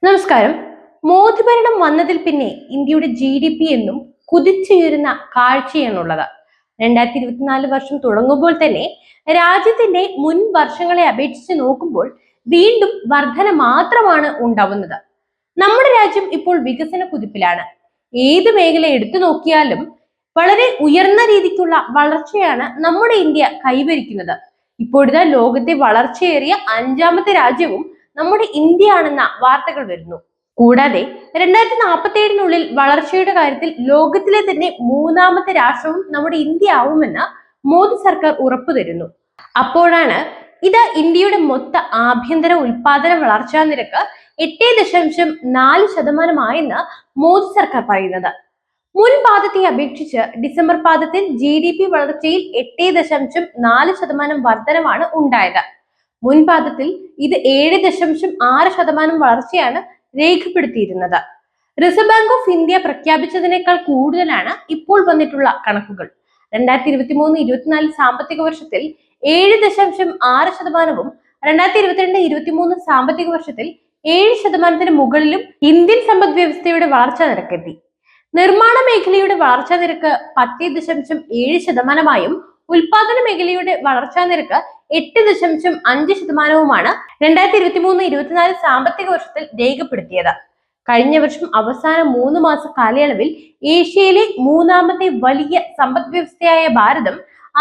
നമസ്കാരം. മോദി ഭരണം വന്നതിൽ പിന്നെ ഇന്ത്യയുടെ GDP എന്നും കുതിച്ചുയരുന്ന കാഴ്ചയാണുള്ളത്. 2024 വർഷം തുടങ്ങുമ്പോൾ തന്നെ രാജ്യത്തിന്റെ മുൻ വർഷങ്ങളെ അപേക്ഷിച്ച് നോക്കുമ്പോൾ വീണ്ടും വർധന മാത്രമാണ് ഉണ്ടാവുന്നത്. നമ്മുടെ രാജ്യം ഇപ്പോൾ വികസന കുതിപ്പിലാണ്. ഏത് മേഖല എടുത്തു നോക്കിയാലും വളരെ ഉയർന്ന രീതിക്കുള്ള വളർച്ചയാണ് നമ്മുടെ ഇന്ത്യ കൈവരിക്കുന്നത്. ഇപ്പോഴത്തെ ലോകത്തെ വളർച്ചയേറിയ 5ാമത്തെ രാജ്യവും നമ്മുടെ ഇന്ത്യ ആണെന്ന വാർത്തകൾ വരുന്നു. കൂടാതെ 2047-നുള്ളിൽ വളർച്ചയുടെ കാര്യത്തിൽ ലോകത്തിലെ തന്നെ 3ാമത്തെ രാഷ്ട്രവും നമ്മുടെ ഇന്ത്യ ആവുമെന്ന് മോദി സർക്കാർ ഉറപ്പു തരുന്നു. അപ്പോഴാണ് ഇന്ത്യയുടെ മൊത്ത ആഭ്യന്തര ഉൽപാദന വളർച്ചാ നിരക്ക് 8.4% മോദി സർക്കാർ പറയുന്നത്. മുൻ പാദത്തെ അപേക്ഷിച്ച് ഡിസംബർ പാദത്തിൽ GDP വളർച്ചയിൽ 8.4% വർധനവാണ് ഉണ്ടായത്. മുൻപാദത്തിൽ ഇത് 7.6% വളർച്ചയാണ് രേഖപ്പെടുത്തിയിരുന്നത്. റിസർവ് ബാങ്ക് ഓഫ് ഇന്ത്യ പ്രഖ്യാപിച്ചതിനേക്കാൾ കൂടുതലാണ് ഇപ്പോൾ വന്നിട്ടുള്ള കണക്കുകൾ. 2023-24 സാമ്പത്തിക വർഷത്തിൽ 7.6%, 2022-23 സാമ്പത്തിക വർഷത്തിൽ 7% മുകളിലും ഇന്ത്യൻ സമ്പദ് വ്യവസ്ഥയുടെ വളർച്ചാ നിരക്കെത്തി. നിർമ്മാണ മേഖലയുടെ വളർച്ചാ നിരക്ക് 10.7%, ഉൽപാദന മേഖലയുടെ വളർച്ചാ നിരക്ക് 8.5%മാണ് 2023-24 സാമ്പത്തിക വർഷത്തിൽ രേഖപ്പെടുത്തിയത്. കഴിഞ്ഞ വർഷം അവസാന 3 മാസ കാലയളവിൽ ഏഷ്യയിലെ 3ാമത്തെ വലിയ സമ്പദ് വ്യവസ്ഥയായ ഭാരതം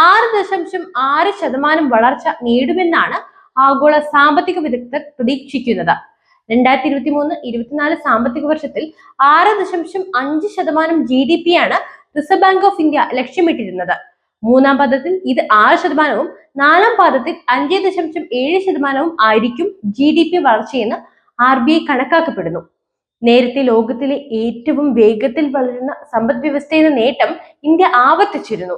6.6% വളർച്ച നേടുമെന്നാണ് ആഗോള സാമ്പത്തിക വിദഗ്ധർ പ്രതീക്ഷിക്കുന്നത്. 2023-24 സാമ്പത്തിക വർഷത്തിൽ 6.5% GDP-യാണ് റിസർവ് ബാങ്ക് ഓഫ് ഇന്ത്യ ലക്ഷ്യമിട്ടിരുന്നത്. 3ാം പാദത്തിൽ ഇത് 6%, 4ാം പാദത്തിൽ 5.7% ആയിരിക്കും GDP വളർച്ചയെന്ന് RBI കണക്കാക്കപ്പെടുന്നു. നേരത്തെ ലോകത്തിലെ ഏറ്റവും വേഗത്തിൽ വളരുന്ന സമ്പദ് വ്യവസ്ഥ എന്ന നേട്ടം ഇന്ത്യ ആവർത്തിച്ചിരുന്നു.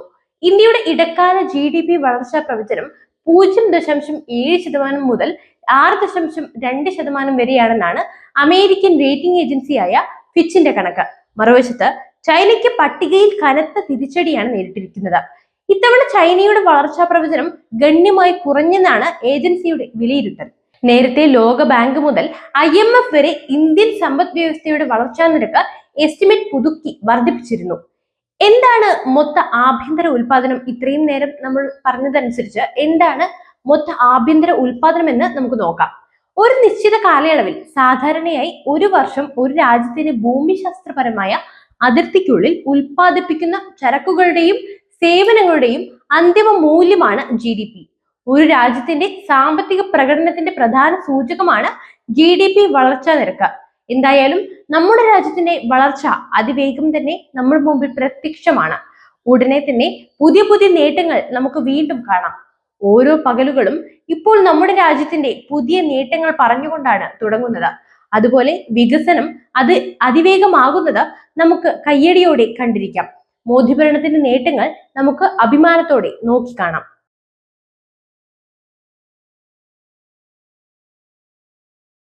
ഇന്ത്യയുടെ ഇടക്കാല GDP വളർച്ചാ പ്രവചനം 0.7% മുതൽ 6.2% വരെയാണെന്നാണ് അമേരിക്കൻ റേറ്റിംഗ് ഏജൻസിയായ ഫിച്ചിന്റെ കണക്ക്. മറുവശത്ത് ചൈനയ്ക്ക് പട്ടികയിൽ കനത്ത തിരിച്ചടിയാണ് നേരിട്ടിരിക്കുന്നത്. ഇത്തവണ ചൈനയുടെ വളർച്ചാ പ്രവചനം ഗണ്യമായി കുറഞ്ഞെന്നാണ് ഏജൻസിയുടെ വിലയിരുത്തൽ. നേരത്തെ ലോക ബാങ്ക് മുതൽ IMF വരെ ഇന്ത്യൻ സമ്പദ് വ്യവസ്ഥയുടെ വളർച്ചാ നിരക്ക് എസ്റ്റിമേറ്റ് പുതുക്കി വർദ്ധിപ്പിച്ചിരുന്നു. എന്താണ് മൊത്ത ആഭ്യന്തര ഉൽപാദനം? ഇത്രയും നേരം നമ്മൾ പറഞ്ഞതനുസരിച്ച് എന്താണ് മൊത്ത ആഭ്യന്തര ഉൽപാദനം എന്ന് നമുക്ക് നോക്കാം. ഒരു നിശ്ചിത കാലയളവിൽ സാധാരണയായി ഒരു വർഷം ഒരു രാജ്യത്തിന്റെ ഭൂമിശാസ്ത്രപരമായ അതിർത്തിക്കുള്ളിൽ ഉൽപ്പാദിപ്പിക്കുന്ന ചരക്കുകളുടെയും സേവനങ്ങളുടെയും അന്തിമ മൂല്യമാണ് GDP. ഒരു രാജ്യത്തിന്റെ സാമ്പത്തിക പ്രകടനത്തിന്റെ പ്രധാന സൂചകമാണ് GDP വളർച്ചാ നിരക്ക്. എന്തായാലും നമ്മുടെ രാജ്യത്തിന്റെ വളർച്ച അതിവേഗം തന്നെ നമ്മുടെ മുമ്പിൽ പ്രത്യക്ഷമാണ്. ഉടനെ തന്നെ പുതിയ പുതിയ നേട്ടങ്ങൾ നമുക്ക് വീണ്ടും കാണാം. ഓരോ പകലുകളും ഇപ്പോൾ നമ്മുടെ രാജ്യത്തിന്റെ പുതിയ നേട്ടങ്ങൾ പറഞ്ഞുകൊണ്ടാണ് തുടങ്ങുന്നത്. അതുപോലെ വികസനം അതിവേഗമാകുന്നത് നമുക്ക് കയ്യടിയോടെ കണ്ടിരിക്കാം. മോദി ഭരണത്തിന്റെ നേട്ടങ്ങൾ നമുക്ക് അഭിമാനത്തോടെ നോക്കിക്കാണാം.